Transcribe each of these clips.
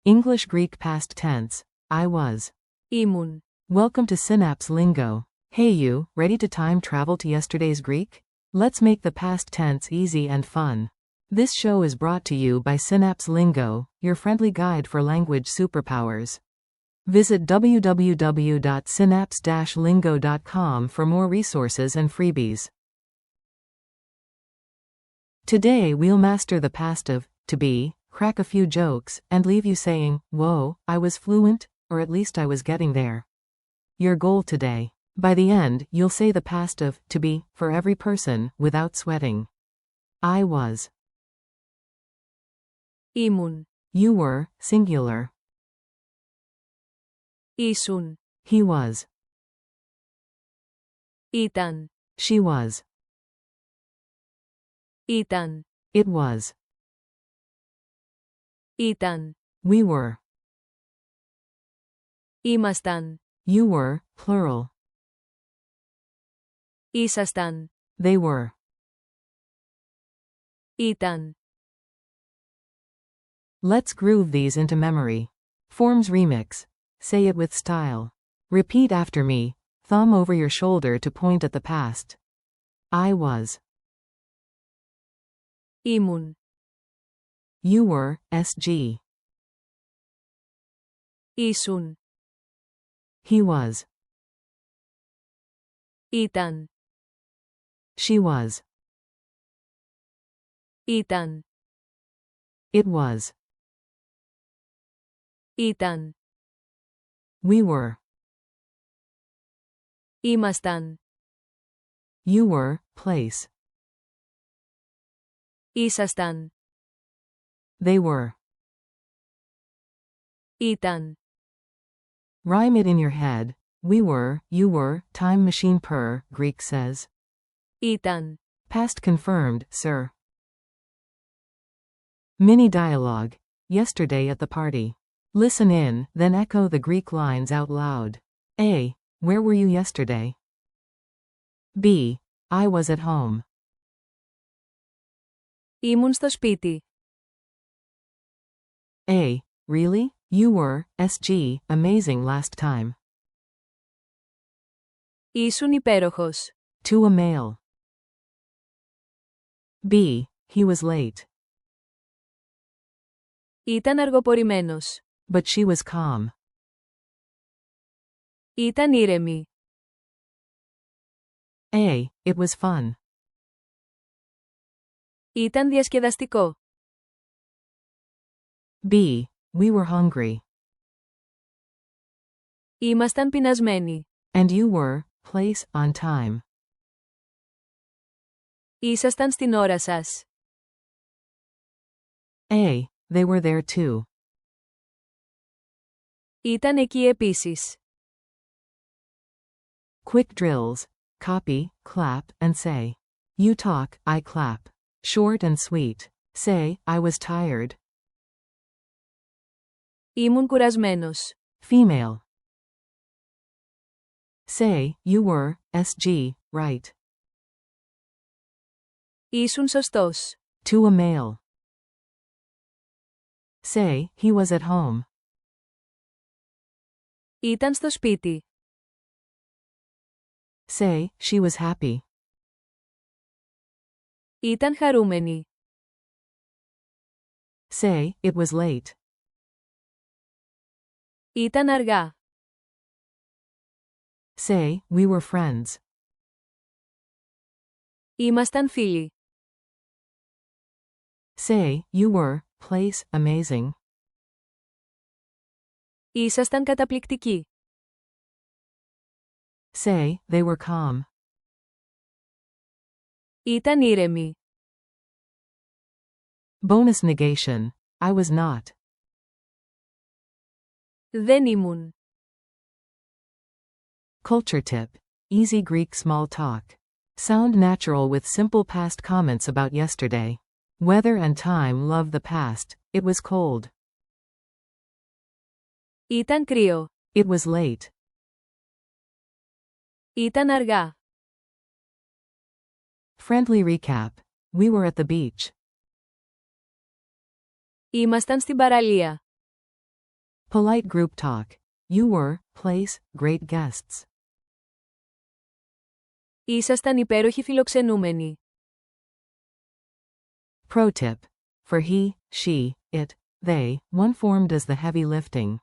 English Greek past tense. I was. Ήμουν. Welcome to Synapse Lingo. Hey you, ready to time travel to yesterday's Greek? Let's make the past tense easy and fun. This show is brought to you by Synapse Lingo, your friendly guide for language superpowers. Visit www.synapse-lingo.com for more resources and freebies. Today we'll master the past of to be, crack a few jokes, and leave you saying, whoa, I was fluent, or at least I was getting there. Your goal today. By the end, you'll say the past of to be for every person without sweating. I was. Ήμουν. You were, singular. Ήσουν. He was. Ήταν. She was. Ήταν. It was. Ήταν. We were. Ήμασταν. You were, plural. Ήσασταν. They were. Ήταν. Let's groove these into memory. Forms remix. Say it with style. Repeat after me, thumb over your shoulder to point at the past. I was. Ήμουν. You were, SG. Ήσουν. He was. Ήταν. She was. Ήταν. It was. Ήταν. We were. Ήμασταν. You were, place. Ήσασταν. They were. Ήταν. Rhyme it in your head. We were, you were, time machine per, Greek says. Ήταν. Past confirmed, sir. Mini dialogue. Yesterday at the party. Listen in, then echo the Greek lines out loud. A. Where were you yesterday? B. I was at home. Ήμουν στο σπίτι. A. Really? You were, SG, amazing last time. Ήσουν υπέροχος. To a male. B. He was late. Ήταν αργοπορημένος. But she was calm. Ήταν ήρεμη. A. It was fun. Ήταν διασκεδαστικό. B. We were hungry. Ήμασταν πεινασμένοι. And you were, place, on time. Ήσασταν στην ώρα σας. A. They were there too. Ήταν εκεί επίσης. Quick drills. Copy, clap, and say. You talk, I clap. Short and sweet. Say, I was tired. Ήμουν κουρασμένος. Female. Say, you were, SG, right. Ήσουν σωστός. To a male. Say, he was at home. Ήταν στο σπίτι. Say, she was happy. Ήταν χαρούμενη. Say, it was late. Ήταν αργά. Say, we were friends. Ήμασταν φίλοι. Say, you were, place, amazing. Ήσασταν καταπληκτικοί. Say, they were calm. Ήταν ήρεμοι. Bonus negation. I was not. Δεν ήμουν. Culture tip. Easy Greek small talk. Sound natural with simple past comments about yesterday. Weather and time love the past. It was cold. Ήταν κρύο. It was late. Ήταν αργά. Friendly recap. We were at the beach. Ήμασταν στην παραλία. Polite group talk. You were, place, great guests. Ήσασταν υπέροχοι φιλοξενούμενοι. Pro tip. For he, she, it, they, one form does the heavy lifting.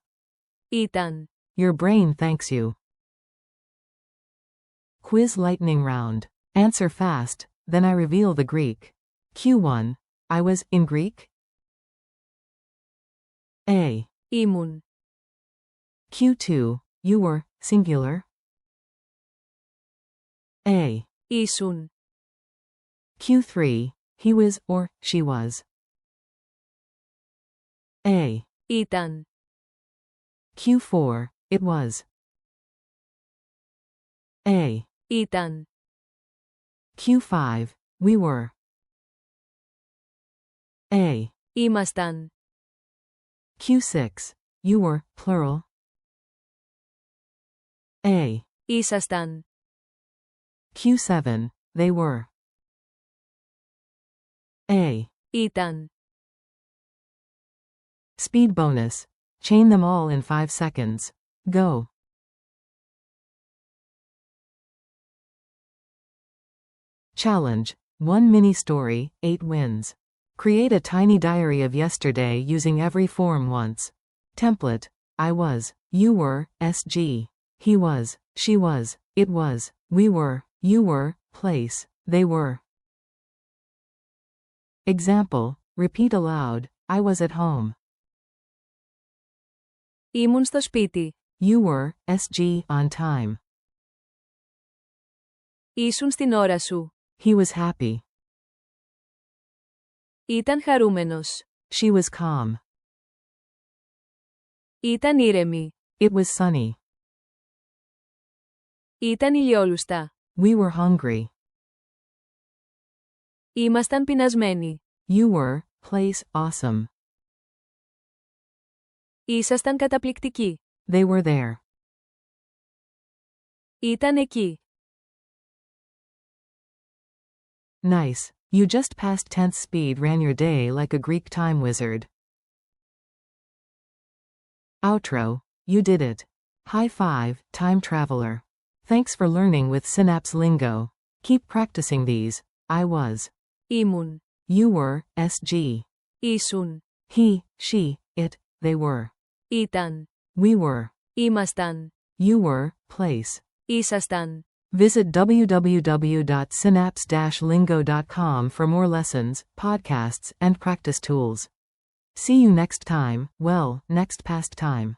Ήταν. Your brain thanks you. Quiz lightning round. Answer fast, then I reveal the Greek. Q1. I was in Greek. A. Ήμουν. Q2. You were, singular. A. Ήσουν. Q3. He was, or, she was. A. Ήταν. Q4. It was. A. Ήταν. Q5. We were. A. Ήμασταν. Q6. You were, plural. A. Ήσασταν. Q7. They were. A. Ήταν. Speed bonus. Chain them all in 5 seconds. Go. Challenge. 1 mini story, 8 wins. Create a tiny diary of yesterday using every form once. Template. I was. You were, SG. He was. She was. It was. We were. You were. Place. They were. Example. Repeat aloud. I was at home. Ήμουν στο σπίτι. You were, SG, on time. Ήσουν στην ώρα σου. He was happy. Ήταν χαρούμενος. She was calm. Ήταν ήρεμη. It was sunny. Ήταν ηλιόλουστα. We were hungry. Ήμασταν πεινασμένοι. You were, place, awesome. Ήσασταν καταπληκτικοί. They were there. Ήταν εκεί. Nice. You just past tense speed ran your day like a Greek time wizard. Outro. You did it. High five, time traveler. Thanks for learning with Synapse Lingo. Keep practicing these. I was. Ήμουν. You were, SG. Ήσουν. He, she, it, they were. Ήταν. We were. Ήμασταν. You were, place. Ήσασταν. Visit www.synapse-lingo.com for more lessons, podcasts, and practice tools. See you next time, well, next past time.